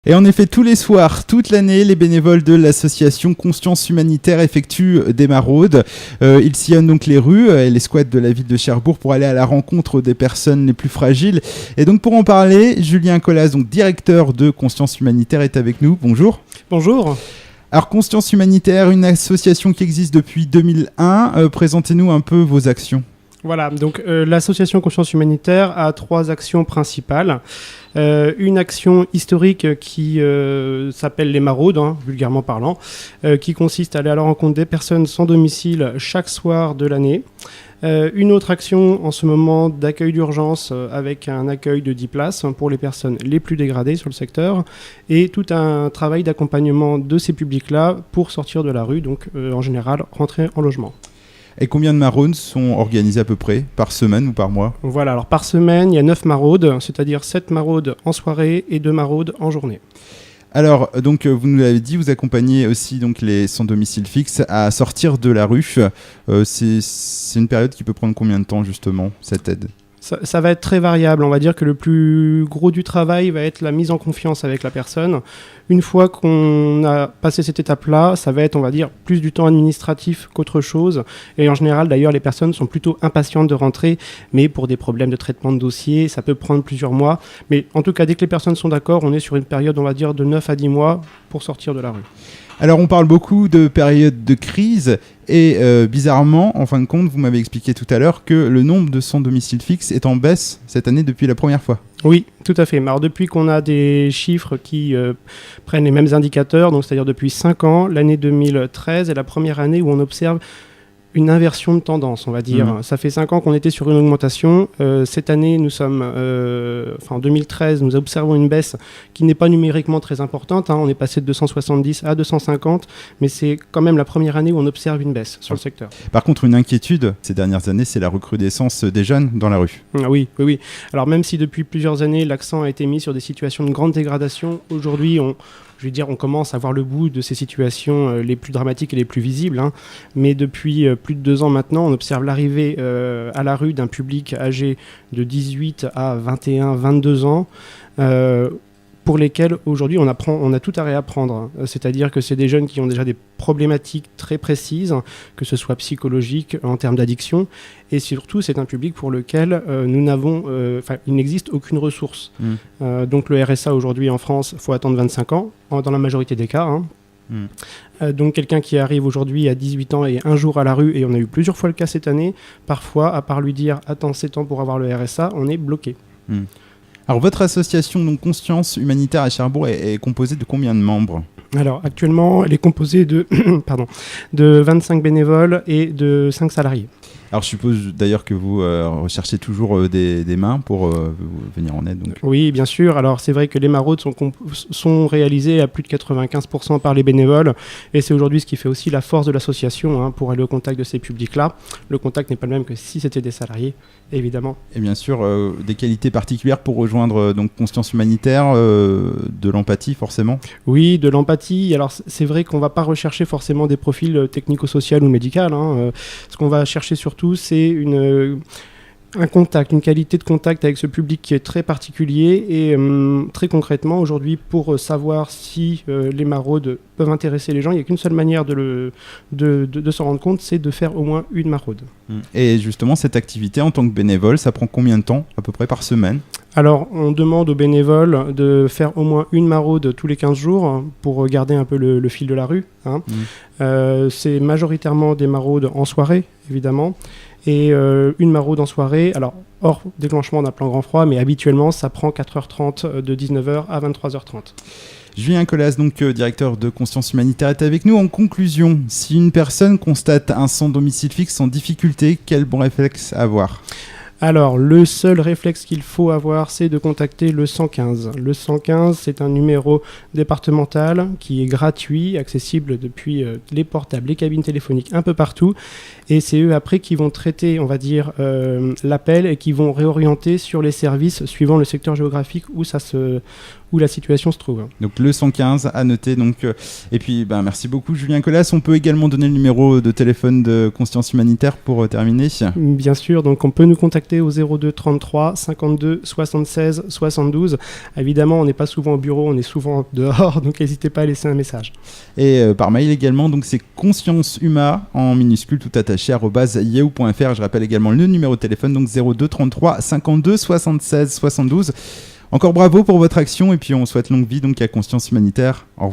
Et en effet, tous les soirs, toute l'année, les bénévoles de l'association Conscience Humanitaire effectuent des maraudes. Ils sillonnent donc les rues et les squats de la ville de Cherbourg pour aller à la rencontre des personnes les plus fragiles. Et donc pour en parler, Julien Collas, donc directeur de Conscience Humanitaire, est avec nous. Bonjour. Bonjour. Alors Conscience Humanitaire, une association qui existe depuis 2001. Présentez-nous un peu vos actions. Voilà, donc l'association Conscience Humanitaire a 3 actions principales. Une action historique qui s'appelle les maraudes, vulgairement parlant, qui consiste à aller à la rencontre des personnes sans domicile chaque soir de l'année. Une autre action en ce moment d'accueil d'urgence avec un accueil de 10 places pour les personnes les plus dégradées sur le secteur et tout un travail d'accompagnement de ces publics-là pour sortir de la rue, donc en général rentrer en logement. Et combien de maraudes sont organisées à peu près par semaine ou par mois ? Voilà, alors par semaine, il y a 9 maraudes, c'est-à-dire 7 maraudes en soirée et 2 maraudes en journée. Alors, donc, vous nous l'avez dit, vous accompagnez aussi donc, les sans domicile fixe à sortir de la rue. C'est une période qui peut prendre combien de temps, justement, cette aide ? Ça va être très variable. On va dire que le plus gros du travail va être la mise en confiance avec la personne. Une fois qu'on a passé cette étape-là, ça va être, on va dire, plus du temps administratif qu'autre chose. Et en général, d'ailleurs, les personnes sont plutôt impatientes de rentrer, mais pour des problèmes de traitement de dossier, ça peut prendre plusieurs mois. Mais en tout cas, dès que les personnes sont d'accord, on est sur une période, on va dire, de 9 à 10 mois pour sortir de la rue. Alors, on parle beaucoup de période de crise et bizarrement, en fin de compte, vous m'avez expliqué tout à l'heure que le nombre de sans domicile fixe est en baisse cette année depuis la première fois. Oui, tout à fait. Alors, depuis qu'on a des chiffres qui prennent les mêmes indicateurs, donc c'est-à-dire depuis 5 ans, l'année 2013 est la première année où on observe une inversion de tendance, on va dire. Ça fait 5 ans qu'on était sur une augmentation. Cette année, nous sommes, en 2013, nous observons une baisse qui n'est pas numériquement très importante. On est passé de 270 à 250, mais c'est quand même la première année où on observe une baisse sur le secteur. Par contre, une inquiétude ces dernières années, c'est la recrudescence des jeunes dans la rue. Oui. Alors même si depuis plusieurs années, l'accent a été mis sur des situations de grande dégradation, aujourd'hui, on commence à voir le bout de ces situations les plus dramatiques et les plus visibles. Mais depuis plus de 2 ans maintenant, on observe l'arrivée à la rue d'un public âgé de 18 à 21, 22 ans, pour lesquels aujourd'hui on a tout à réapprendre. C'est-à-dire que c'est des jeunes qui ont déjà des problématiques très précises, que ce soit psychologiques, en termes d'addiction, et surtout c'est un public pour lequel il n'existe aucune ressource. Donc le RSA aujourd'hui en France, il faut attendre 25 ans, dans la majorité des cas. Donc quelqu'un qui arrive aujourd'hui à 18 ans et un jour à la rue, et on a eu plusieurs fois le cas cette année, parfois, à part lui dire « attends 7 ans pour avoir le RSA », on est bloqué. Alors votre association donc Conscience Humanitaire à Cherbourg est composée de combien de membres ? Alors actuellement, elle est composée de 25 bénévoles et de 5 salariés. Alors je suppose d'ailleurs que vous recherchez toujours des mains pour venir en aide. Donc. Oui, bien sûr. Alors c'est vrai que les maraudes sont réalisées à plus de 95% par les bénévoles, et c'est aujourd'hui ce qui fait aussi la force de l'association, pour aller au contact de ces publics-là. Le contact n'est pas le même que si c'était des salariés, évidemment. Et bien sûr, des qualités particulières pour rejoindre donc Conscience Humanitaire, de l'empathie forcément. Oui, de l'empathie. Alors c'est vrai qu'on ne va pas rechercher forcément des profils technico-sociaux ou médicaux. Ce qu'on va chercher surtout, c'est un contact, une qualité de contact avec ce public qui est très particulier. Et très concrètement, aujourd'hui, pour savoir si les maraudes peuvent intéresser les gens, il n'y a qu'une seule manière de s'en rendre compte, c'est de faire au moins une maraude. Et justement, cette activité en tant que bénévole, ça prend combien de temps, à peu près par semaine ? Alors, on demande aux bénévoles de faire au moins une maraude tous les 15 jours pour garder un peu le fil de la rue. C'est majoritairement des maraudes en soirée, évidemment, et une maraude en soirée, alors hors déclenchement d'un plan grand froid, mais habituellement, ça prend 4h30 de 19h à 23h30. Julien Collas, donc directeur de Conscience Humanitaire, est avec nous. En conclusion, si une personne constate un sans domicile fixe en difficulté, quel bon réflexe à avoir ? Alors, le seul réflexe qu'il faut avoir, c'est de contacter le 115. Le 115, c'est un numéro départemental qui est gratuit, accessible depuis les portables, les cabines téléphoniques, un peu partout. Et c'est eux, après, qui vont traiter, on va dire, l'appel et qui vont réorienter sur les services suivant le secteur géographique où ça se où la situation se trouve. Donc le 115 à noter. Donc, et puis merci beaucoup Julien Collas. On peut également donner le numéro de téléphone de Conscience Humanitaire pour terminer. Bien sûr, donc on peut nous contacter au 02 33 52 76 72. Évidemment, on n'est pas souvent au bureau, on est souvent dehors, donc n'hésitez pas à laisser un message. Et par mail également, donc c'est conscience-huma en minuscule tout attaché @yahoo.fr. Je rappelle également le numéro de téléphone, donc 02 33 52 76 72. Encore bravo pour votre action et puis on souhaite longue vie donc à Conscience Humanitaire. Au revoir.